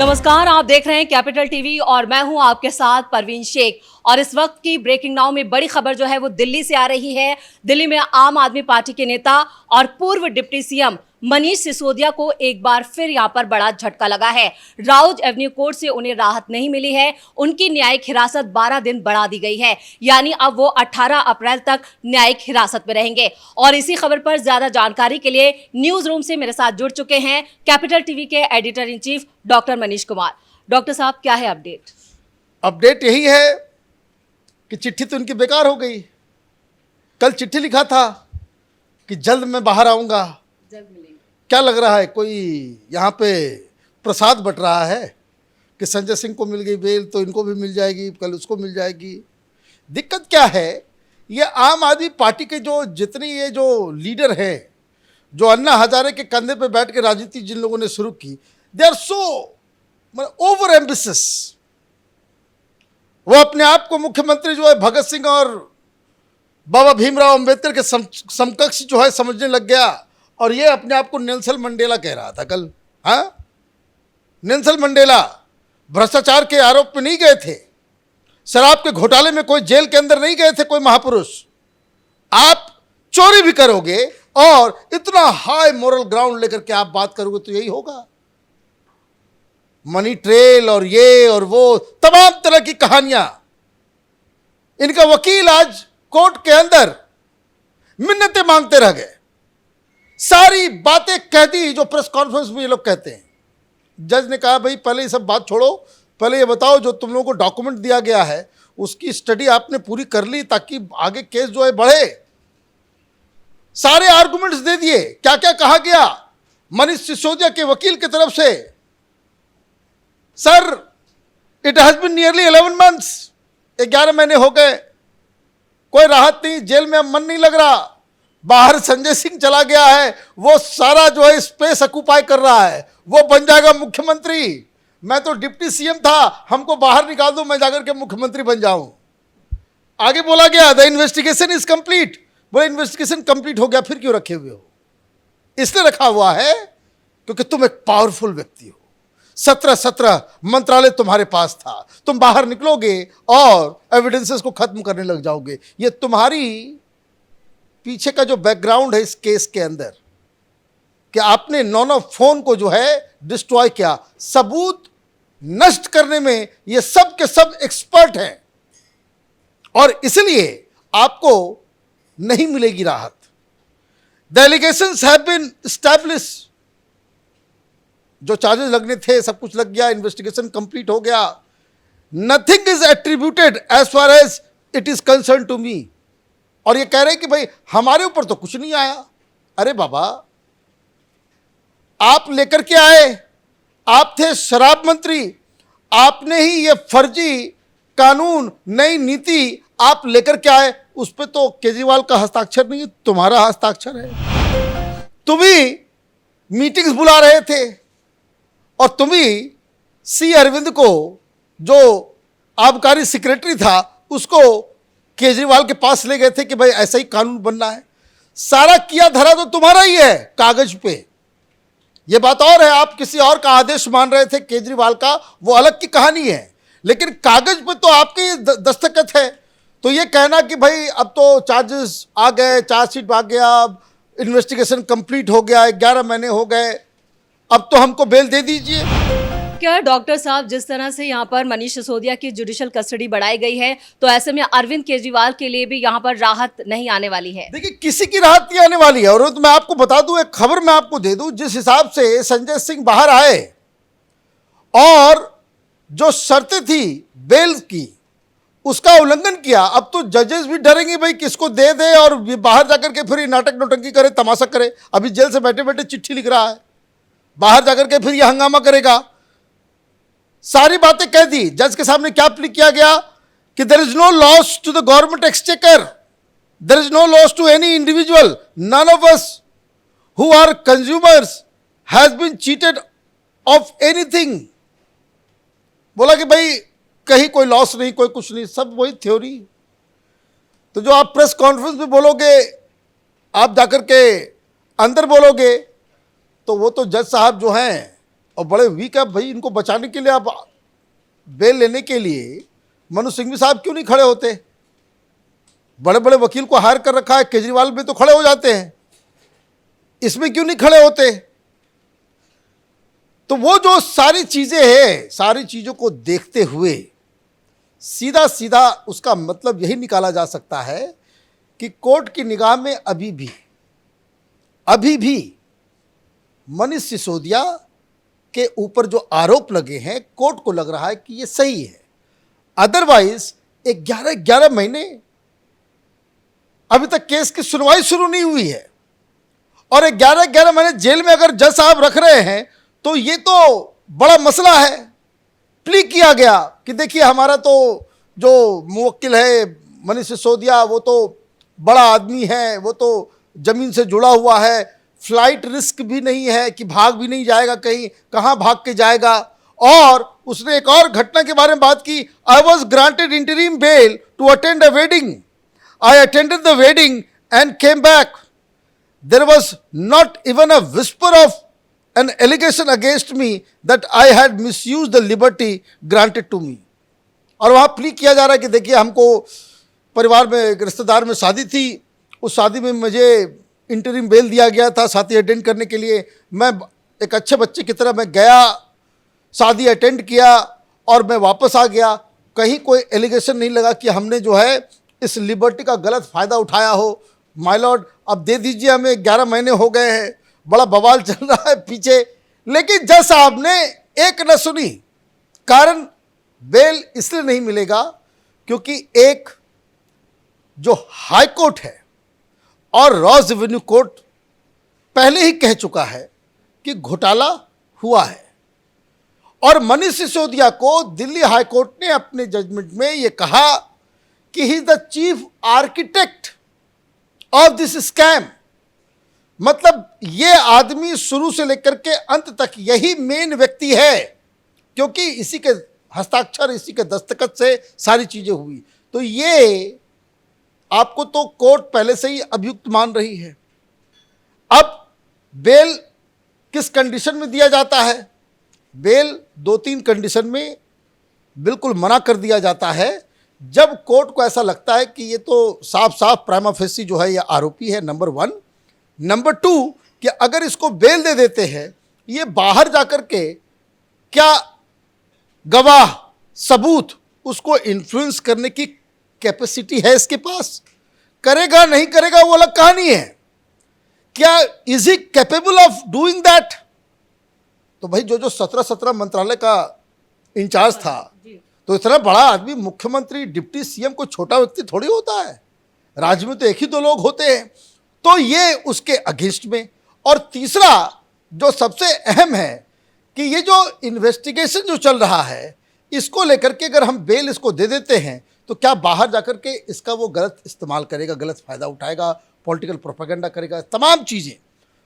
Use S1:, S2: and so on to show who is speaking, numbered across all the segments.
S1: नमस्कार, आप देख रहे हैं कैपिटल टीवी और मैं हूं आपके साथ परवीन शेख। और इस वक्त की ब्रेकिंग नाउ में बड़ी खबर जो है वो दिल्ली से आ रही है। दिल्ली में आम आदमी पार्टी के नेता और पूर्व डिप्टी सीएम मनीष सिसोदिया को एक बार फिर यहां पर बड़ा झटका लगा है। राउज एवेन्यू कोर्ट से उन्हें राहत नहीं मिली है। उनकी न्यायिक हिरासत 12 दिन बढ़ा दी गई है, यानी अब वो 18 अप्रैल तक न्यायिक हिरासत में रहेंगे। और इसी खबर पर ज्यादा जानकारी के लिए न्यूज रूम से मेरे साथ जुड़ चुके हैं कैपिटल टीवी के editor in chief doctor Manish Kumar. Doctor साहब, क्या है अपडेट?
S2: अपडेट यही है कि चिट्ठी तो उनकी बेकार हो गई। कल चिट्ठी लिखा था कि जल्द मैं बाहर आऊंगा।
S1: जल्द मिलेंगे।
S2: क्या लग रहा है कोई यहाँ पे प्रसाद बट रहा है कि संजय सिंह को मिल गई बेल तो इनको भी मिल जाएगी, कल उसको मिल जाएगी। दिक्कत क्या है, ये आम आदमी पार्टी के जितनी ये जो लीडर हैं, जो अन्ना हजारे के कंधे पे बैठ के राजनीति जिन लोगों ने शुरू की, they are so over ambitious. वो अपने आप को मुख्यमंत्री जो है भगत सिंह और बाबा भीमराव अंबेडकर के समकक्ष जो है समझने लग गया। और ये अपने आप को नेल्सन मंडेला कह रहा था कल। हाँ, नेल्सन मंडेला भ्रष्टाचार के आरोप पे नहीं गए थे, शराब के घोटाले में कोई जेल के अंदर नहीं गए थे कोई महापुरुष। आप चोरी भी करोगे और इतना हाई मोरल ग्राउंड लेकर के आप बात करोगे तो यही होगा। मनी ट्रेल और ये और वो तमाम तरह की कहानियां। इनका वकील आज कोर्ट के अंदर मिन्नतें मांगते रह गए, सारी बातें कह दी जो प्रेस कॉन्फ्रेंस में ये लोग कहते हैं। जज ने कहा भाई पहले ये सब बात छोड़ो, पहले ये बताओ जो तुम लोगों को डॉक्यूमेंट दिया गया है उसकी स्टडी आपने पूरी कर ली ताकि आगे केस जो है बढ़े। सारे आर्गुमेंट्स दे दिए, क्या क्या कहा गया मनीष सिसोदिया के वकील की तरफ से। Sir, it has been nearly 11 months, 11 महीने हो गए, कोई राहत नहीं, जेल में अब मन नहीं लग रहा। बाहर संजय सिंह चला गया है, वो सारा जो है स्पेस ऑक्यूपाई कर रहा है, वो बन जाएगा मुख्यमंत्री। मैं तो डिप्टी सीएम था, हमको बाहर निकाल दो, मैं जाकर के मुख्यमंत्री बन जाऊं। आगे बोला गया द इन्वेस्टिगेशन इज कंप्लीट। बोले इन्वेस्टिगेशन कंप्लीट हो गया, फिर क्यों रखे हुए हो? इसलिए रखा हुआ है क्योंकि तुम एक पावरफुल व्यक्ति हो। 17 मंत्रालय तुम्हारे पास था, तुम बाहर निकलोगे और एविडेंसेस को खत्म करने लग जाओगे। ये तुम्हारी पीछे का जो बैकग्राउंड है इस केस के अंदर कि आपने नॉन ऑफ फोन को जो है डिस्ट्रॉय किया, सबूत नष्ट करने में ये सब के सब एक्सपर्ट हैं और इसलिए आपको नहीं मिलेगी राहत। The allegations have been established. जो चार्जेस लगने थे सब कुछ लग गया, इन्वेस्टिगेशन कंप्लीट हो गया। Nothing is attributed as far as it is concern to me. और ये कह रहे हैं कि भाई हमारे ऊपर तो कुछ नहीं आया। अरे बाबा, आप लेकर के आए, आप थे शराब मंत्री, आपने ही ये फर्जी कानून, नई नीति आप लेकर के आए, उस पर तो केजरीवाल का हस्ताक्षर नहीं है, तुम्हारा हस्ताक्षर है। तुम ही मीटिंग्स बुला रहे थे और तुम ही सी अरविंद को, जो आबकारी सेक्रेटरी था, उसको केजरीवाल के पास ले गए थे कि भाई ऐसा ही कानून बनना है। सारा किया धरा तो तुम्हारा ही है कागज पे। ये बात और है, आप किसी और का आदेश मान रहे थे केजरीवाल का, वो अलग की कहानी है, लेकिन कागज पे तो आपके दस्तखत है। तो ये कहना कि भाई अब तो चार्जेस आ गए, चार्जशीट आ गया, अब इन्वेस्टिगेशन कंप्लीट हो गया, 11 महीने हो गए, अब तो हमको बेल दे दीजिए।
S1: क्या डॉक्टर साहब, जिस तरह से यहाँ पर मनीष सिसोदिया की जुडिशियल कस्टडी बढ़ाई गई है, तो ऐसे में अरविंद केजरीवाल के लिए भी यहाँ पर राहत नहीं आने वाली है?
S2: देखिए, किसी की राहत नहीं आने वाली है। और तो मैं आपको बता दूं, एक खबर मैं आपको दे दूं, जिस हिसाब से संजय सिंह बाहर आए और जो शर्तें थी बेल की उसका उल्लंघन किया, अब तो जजेस भी डरेंगे भाई किसको दे दे और बाहर जाकर के फिर नाटक नौटंकी करे, तमाशा करे। अभी जेल से बैठे बैठे चिट्ठी लिख रहा है, बाहर जाकर के फिर यह हंगामा करेगा। सारी बातें कह दी। जज के सामने क्या प्ली किया गया कि there is no loss to the government exchequer, there is no loss to any individual, none of us who are consumers has been cheated of anything. बोला कि भाई कहीं कोई लॉस नहीं, कोई कुछ नहीं, सब वही थ्योरी। तो जो आप प्रेस कॉन्फ्रेंस में बोलोगे, आप जाकर के अंदर बोलोगे, तो वो तो जज साहब जो हैं और बड़े वीक है भाई, इनको बचाने के लिए आप बेल लेने के लिए मनोज सिंघवी साहब क्यों नहीं खड़े होते? बड़े बड़े वकील को हायर कर रखा है, केजरीवाल भी तो खड़े हो जाते हैं, इसमें क्यों नहीं खड़े होते? तो वो जो सारी चीजें हैं, सारी चीजों को देखते हुए सीधा सीधा उसका मतलब यही निकाला जा सकता है कि कोर्ट की निगाह में अभी भी मनीष सिसोदिया के ऊपर जो आरोप लगे हैं, कोर्ट को लग रहा है कि ये सही है। अदरवाइज 11 महीने अभी तक केस की सुनवाई शुरू नहीं हुई है, और 11 महीने जेल में अगर जज साहब रख रहे हैं तो ये तो बड़ा मसला है। प्ली किया गया कि देखिए हमारा तो जो मुवक्किल है मनीष सिसोदिया, वो तो बड़ा आदमी है, वो तो जमीन से जुड़ा हुआ है, फ्लाइट रिस्क भी नहीं है कि भाग भी नहीं जाएगा कहीं, कहाँ भाग के जाएगा। और उसने एक और घटना के बारे में बात की, I was granted interim bail to attend a wedding, I attended the wedding and came back, there was not even a whisper of an allegation against me that I had misused the liberty granted to me। और वहाँ plea किया जा रहा है कि देखिए हमको परिवार में एक रिश्तेदार में शादी थी, उस शादी में मुझे इंटरिम बेल दिया गया था शादी अटेंड करने के लिए। मैं एक अच्छे बच्चे की तरह मैं गया, शादी अटेंड किया और मैं वापस आ गया। कहीं कोई एलिगेशन नहीं लगा कि हमने जो है इस लिबर्टी का गलत फ़ायदा उठाया हो। माय लॉर्ड, अब दे दीजिए, हमें 11 महीने हो गए हैं, बड़ा बवाल चल रहा है पीछे, लेकिन जज साहब ने एक न सुनी। कारण बेल इसलिए नहीं मिलेगा क्योंकि एक जो हाई कोर्ट है और रॉस रेवेन्यू कोर्ट पहले ही कह चुका है कि घोटाला हुआ है, और मनीष सिसोदिया को दिल्ली हाई कोर्ट ने अपने जजमेंट में यह कहा कि he is the chief architect of this scam. मतलब ये आदमी शुरू से लेकर के अंत तक यही मेन व्यक्ति है, क्योंकि इसी के हस्ताक्षर, इसी के दस्तखत से सारी चीजें हुई। तो ये आपको तो कोर्ट पहले से ही अभियुक्त मान रही है। अब बेल किस कंडीशन में दिया जाता है? बेल 2-3 कंडीशन में बिल्कुल मना कर दिया जाता है। जब कोर्ट को ऐसा लगता है कि ये तो साफ साफ प्राइमा फेसी जो है ये आरोपी है, नंबर 1। नंबर 2 कि अगर इसको बेल दे देते हैं, ये बाहर जाकर के क्या गवाह सबूत उसको इन्फ्लुएंस करने की कैपेसिटी है इसके पास? करेगा नहीं करेगा वो अलग कहानी है। क्या is he capable of doing that? तो भाई जो 17 मंत्रालय का इंचार्ज था, तो इतना बड़ा आदमी, मुख्यमंत्री, डिप्टी सीएम, कोई छोटा व्यक्ति थोड़ी होता है। राज्य में तो एक ही 2 लोग होते हैं। तो ये उसके अगेंस्ट में। और तीसरा जो सबसे अहम है कि ये जो इन्वेस्टिगेशन जो चल रहा है, इसको लेकर के अगर हम बेल इसको दे देते हैं तो क्या बाहर जाकर के इसका वो गलत इस्तेमाल करेगा, गलत फ़ायदा उठाएगा, पॉलिटिकल प्रोपेगेंडा करेगा, तमाम चीज़ें।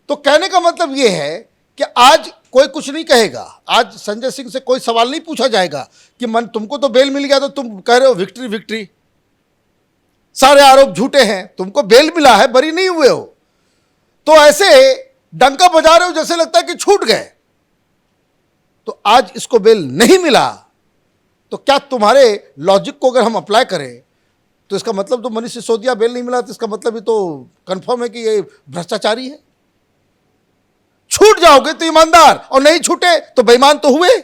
S2: तो कहने का मतलब ये है कि आज कोई कुछ नहीं कहेगा। आज संजय सिंह से कोई सवाल नहीं पूछा जाएगा कि मन तुमको तो बेल मिल गया तो तुम कह रहे हो विक्ट्री विक्ट्री, सारे आरोप झूठे हैं, तुमको बेल मिला है, बरी नहीं हुए हो। तो ऐसे डंका बजा रहे हो जैसे लगता है कि छूट गए। तो आज इसको बेल नहीं मिला तो क्या तुम्हारे लॉजिक को अगर हम अप्लाई करें तो इसका मतलब तो मनीष सिसोदिया बेल नहीं मिला तो इसका मतलब ये तो कंफर्म है कि ये भ्रष्टाचारी है। छूट जाओगे तो ईमानदार, और नहीं छूटे तो बेईमान तो हुए।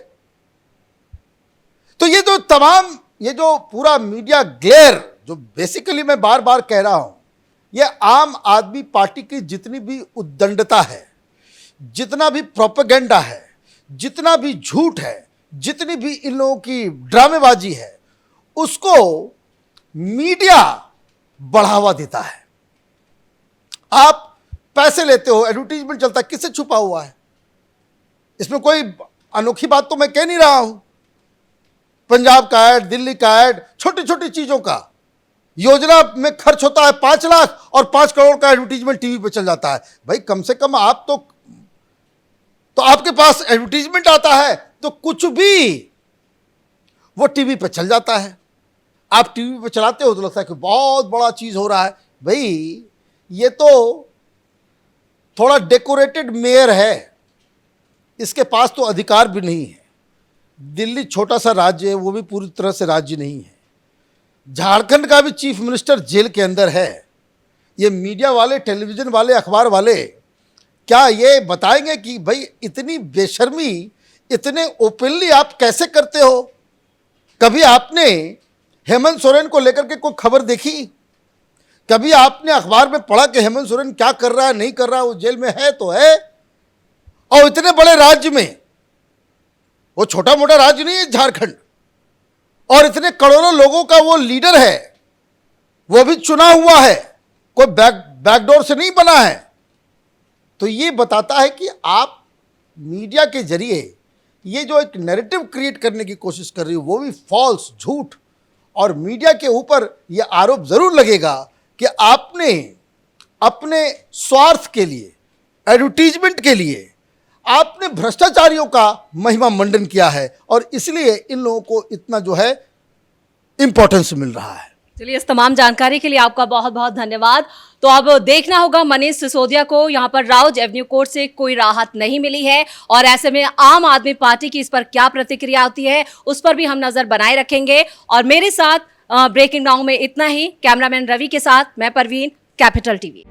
S2: तो ये तो तमाम, ये जो पूरा मीडिया ग्लेयर जो बेसिकली मैं बार बार कह रहा हूं, ये आम आदमी पार्टी की जितनी भी उद्दंडता है, जितना भी प्रोपेगेंडा है, जितना भी झूठ है, जितनी भी इन लोगों की ड्रामेबाजी है, उसको मीडिया बढ़ावा देता है। आप पैसे लेते हो, एडवर्टीजमेंट चलता है, किससे छुपा हुआ है? इसमें कोई अनोखी बात तो मैं कह नहीं रहा हूं। पंजाब का ऐड, दिल्ली का ऐड, छोटी छोटी चीजों का योजना में खर्च होता है 5 लाख और 5 करोड़ का एडवर्टीजमेंट टीवी पे चल जाता है। भाई कम से कम आप तो आपके पास एडवर्टीजमेंट आता है तो कुछ भी वो टीवी पे चल जाता है। आप टीवी पे चलाते हो तो लगता है कि बहुत बड़ा चीज हो रहा है। भाई ये तो थोड़ा डेकोरेटेड मेयर है, इसके पास तो अधिकार भी नहीं है। दिल्ली छोटा सा राज्य है, वो भी पूरी तरह से राज्य नहीं है। झारखंड का भी चीफ मिनिस्टर जेल के अंदर है। ये मीडिया वाले, टेलीविजन वाले, अखबार वाले क्या ये बताएंगे कि भाई इतनी बेशर्मी, इतने ओपनली आप कैसे करते हो? कभी आपने हेमंत सोरेन को लेकर के कोई खबर देखी? कभी आपने अखबार में पढ़ा कि हेमंत सोरेन क्या कर रहा है, नहीं कर रहा? वो जेल में है तो है। और इतने बड़े राज्य में, वो छोटा मोटा राज्य नहीं है झारखंड, और इतने करोड़ों लोगों का वो लीडर है, वो भी चुना हुआ है, कोई बैकडोर से नहीं बना है। तो ये बताता है कि आप मीडिया के जरिए ये जो एक नैरेटिव क्रिएट करने की कोशिश कर रही हो, वो भी फॉल्स, झूठ। और मीडिया के ऊपर ये आरोप जरूर लगेगा कि आपने अपने स्वार्थ के लिए, एडवर्टीजमेंट के लिए आपने भ्रष्टाचारियों का महिमा मंडन किया है, और इसलिए इन लोगों को इतना जो है इंपॉर्टेंस मिल रहा है।
S1: चलिए, इस तमाम जानकारी के लिए आपका बहुत बहुत धन्यवाद। तो अब देखना होगा, मनीष सिसोदिया को यहाँ पर राउज एवेन्यू कोर्ट से कोई राहत नहीं मिली है, और ऐसे में आम आदमी पार्टी की इस पर क्या प्रतिक्रिया होती है, उस पर भी हम नजर बनाए रखेंगे। और मेरे साथ ब्रेकिंग नाउ में इतना ही। कैमरामैन रवि के साथ मैं परवीन, कैपिटल टीवी।